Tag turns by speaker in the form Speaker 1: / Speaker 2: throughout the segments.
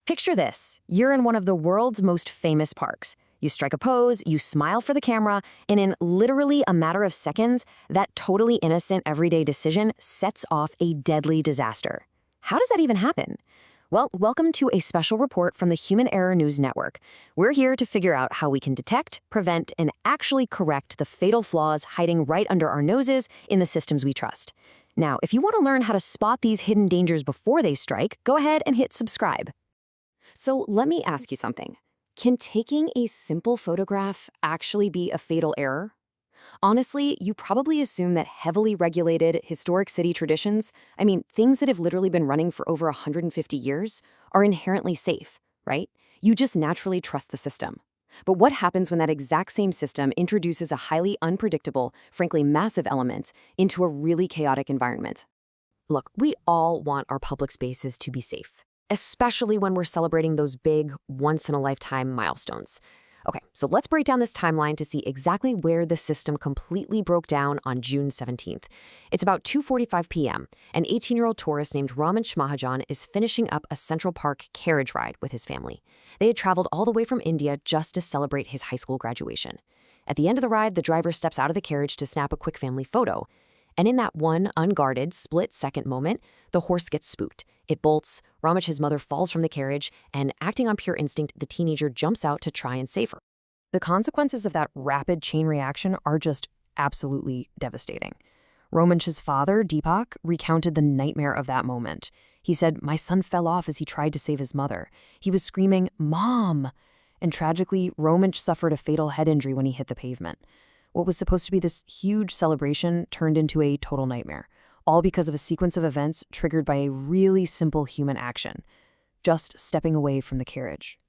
Speaker 1: Picture this. You're in one of the world's most famous parks. You strike a pose, you smile for the camera, and in literally a matter of seconds, that totally innocent everyday decision sets off a deadly disaster. How does that even happen? Well, welcome to a special report from the Human Error News Network. We're here to figure out how we can detect, prevent, and actually correct the fatal flaws hiding right under our noses in the systems we trust. Now, if you want to learn how to spot these hidden dangers before they strike, go ahead and hit subscribe. So let me ask you something. Can taking a simple photograph actually be a fatal error? Honestly, you probably assume that heavily regulated historic city traditions, things that have literally been running for over 150 years, are inherently safe, right? You just naturally trust the system. But what happens when that exact same system introduces a highly unpredictable, frankly massive element into a really chaotic environment? Look, we all want our public spaces to be safe, especially when we're celebrating those big, once-in-a-lifetime milestones. Okay, so let's break down this timeline to see exactly where the system completely broke down on June 17th. It's about 2:45 p.m. An 18-year-old tourist named Roman Mahajin is finishing up a Central Park carriage ride with his family. They had traveled all the way from India just to celebrate his high school graduation. At the end of the ride, the driver steps out of the carriage to snap a quick family photo. And in that one unguarded, split-second moment, the horse gets spooked. It bolts, Ramach's mother falls from the carriage, and acting on pure instinct, the teenager jumps out to try and save her. The consequences of that rapid chain reaction are just absolutely devastating. Ramach's father, Deepak, recounted the nightmare of that moment. He said, "My son fell off as he tried to save his mother. He was screaming, 'Mom!' And tragically, Ramach suffered a fatal head injury when he hit the pavement. What was supposed to be this huge celebration turned into a total nightmare, all because of a sequence of events triggered by a really simple human action, just stepping away from the carriage."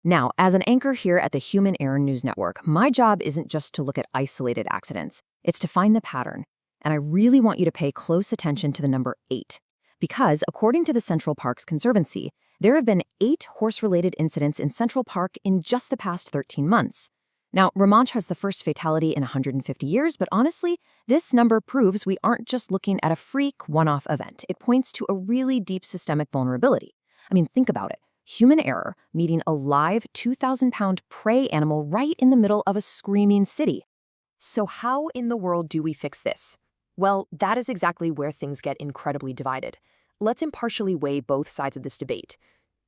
Speaker 1: Now, as an anchor here at the Human Error News Network, my job isn't just to look at isolated accidents, it's to find the pattern. And I really want you to pay close attention to the number 8. Because, according to the Central Parks Conservancy, there have been 8 horse-related incidents in Central Park in just the past 13 months. Now, Romanch has the first fatality in 150 years, but honestly, this number proves we aren't just looking at a freak one-off event. It points to a really deep systemic vulnerability. Think about it. Human error meeting a live 2,000-pound prey animal right in the middle of a screaming city. So how in the world do we fix this? Well, that is exactly where things get incredibly divided. Let's impartially weigh both sides of this debate.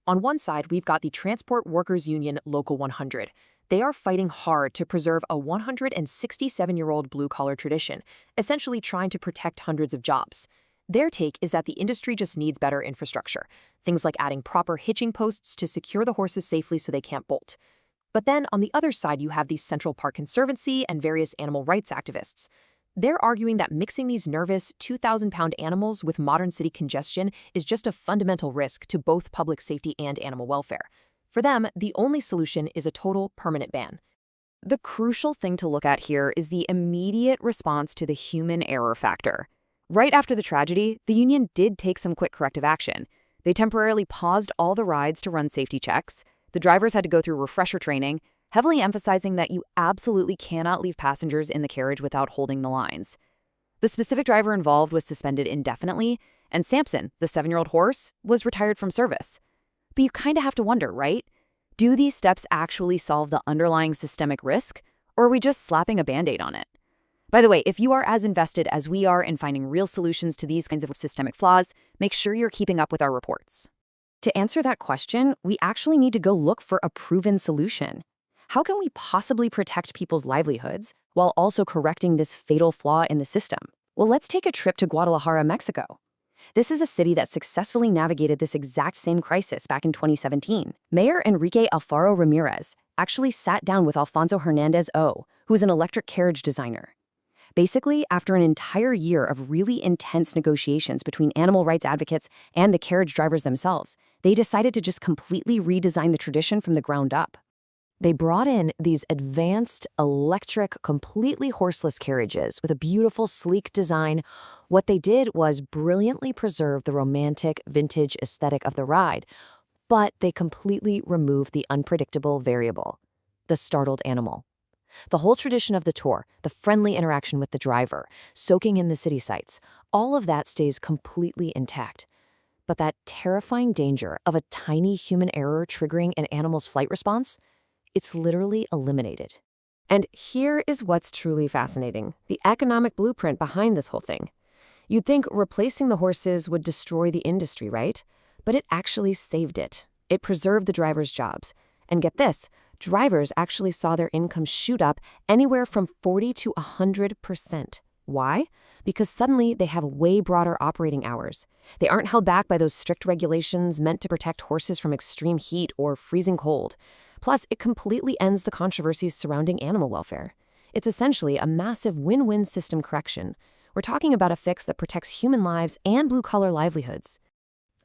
Speaker 1: On one side, we've got the Transport Workers Union Local 100. They are fighting hard to preserve a 167-year-old blue-collar tradition, essentially trying to protect hundreds of jobs. Their take is that the industry just needs better infrastructure, things like adding proper hitching posts to secure the horses safely so they can't bolt. But then, on the other side, you have the Central Park Conservancy and various animal rights activists. They're arguing that mixing these nervous 2,000-pound animals with modern city congestion is just a fundamental risk to both public safety and animal welfare. For them, the only solution is a total, permanent ban. The crucial thing to look at here is the immediate response to the human error factor. Right after the tragedy, the union did take some quick corrective action. They temporarily paused all the rides to run safety checks. The drivers had to go through refresher training, heavily emphasizing that you absolutely cannot leave passengers in the carriage without holding the lines. The specific driver involved was suspended indefinitely, and Samson, the 7-year-old horse, was retired from service. But you kind of have to wonder, right? Do these steps actually solve the underlying systemic risk, or are we just slapping a Band-Aid on it? By the way, if you are as invested as we are in finding real solutions to these kinds of systemic flaws, make sure you're keeping up with our reports. To answer that question, we actually need to go look for a proven solution. How can we possibly protect people's livelihoods while also correcting this fatal flaw in the system? Well, let's take a trip to Guadalajara, Mexico. This is a city that successfully navigated this exact same crisis back in 2017. Mayor Enrique Alfaro Ramirez actually sat down with Alfonso Hernandez O., who is an electric carriage designer. Basically, after an entire year of really intense negotiations between animal rights advocates and the carriage drivers themselves, they decided to just completely redesign the tradition from the ground up. They brought in these advanced, electric, completely horseless carriages with a beautiful, sleek design. What they did was brilliantly preserve the romantic, vintage aesthetic of the ride, but they completely removed the unpredictable variable, the startled animal. The whole tradition of the tour, the friendly interaction with the driver, soaking in the city sights, all of that stays completely intact. But that terrifying danger of a tiny human error triggering an animal's flight response, it's literally eliminated. And here is what's truly fascinating, the economic blueprint behind this whole thing. You'd think replacing the horses would destroy the industry, right? But it actually saved it. It preserved the drivers' jobs. And get this, drivers actually saw their income shoot up anywhere from 40 to 100%. Why? Because suddenly they have way broader operating hours. They aren't held back by those strict regulations meant to protect horses from extreme heat or freezing cold. Plus, it completely ends the controversies surrounding animal welfare. It's essentially a massive win-win system correction. We're talking about a fix that protects human lives and blue-collar livelihoods.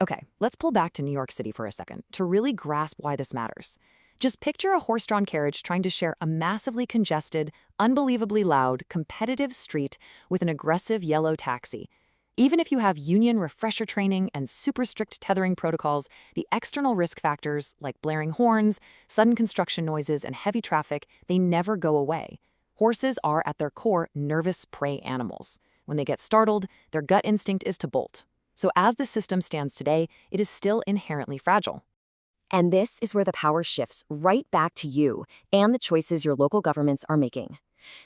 Speaker 1: Okay, let's pull back to New York City for a second to really grasp why this matters. Just picture a horse-drawn carriage trying to share a massively congested, unbelievably loud, competitive street with an aggressive yellow taxi. Even if you have union refresher training and super strict tethering protocols, the external risk factors, like blaring horns, sudden construction noises, and heavy traffic, they never go away. Horses are, at their core, nervous prey animals. When they get startled, their gut instinct is to bolt. So as the system stands today, it is still inherently fragile. And this is where the power shifts right back to you and the choices your local governments are making.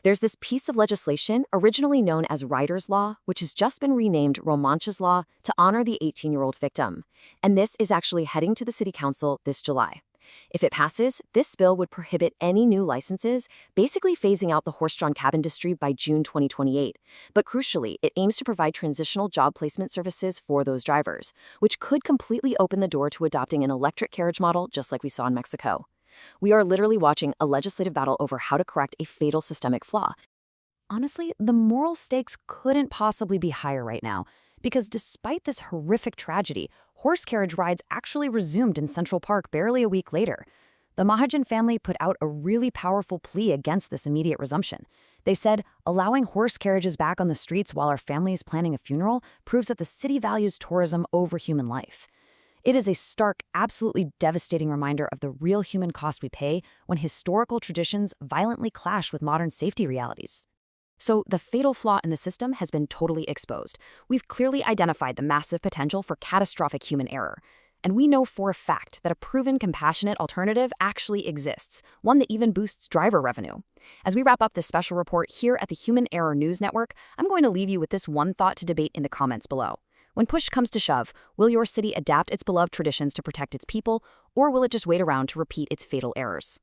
Speaker 1: There's this piece of legislation originally known as Ryder's Law, which has just been renamed Roman's Law to honor the 18-year-old victim. And this is actually heading to the City Council this July. If it passes, this bill would prohibit any new licenses, basically phasing out the horse-drawn cab industry by June 2028. But crucially, it aims to provide transitional job placement services for those drivers, which could completely open the door to adopting an electric carriage model just like we saw in Mexico. We are literally watching a legislative battle over how to correct a fatal systemic flaw. Honestly, the moral stakes couldn't possibly be higher right now, because despite this horrific tragedy, horse carriage rides actually resumed in Central Park barely a week later. The Mahajin family put out a really powerful plea against this immediate resumption. They said, allowing horse carriages back on the streets while our family is planning a funeral proves that the city values tourism over human life. It is a stark, absolutely devastating reminder of the real human cost we pay when historical traditions violently clash with modern safety realities. So the fatal flaw in the system has been totally exposed. We've clearly identified the massive potential for catastrophic human error. And we know for a fact that a proven compassionate alternative actually exists, one that even boosts driver revenue. As we wrap up this special report here at the Human Error News Network, I'm going to leave you with this one thought to debate in the comments below. When push comes to shove, will your city adapt its beloved traditions to protect its people, or will it just wait around to repeat its fatal errors?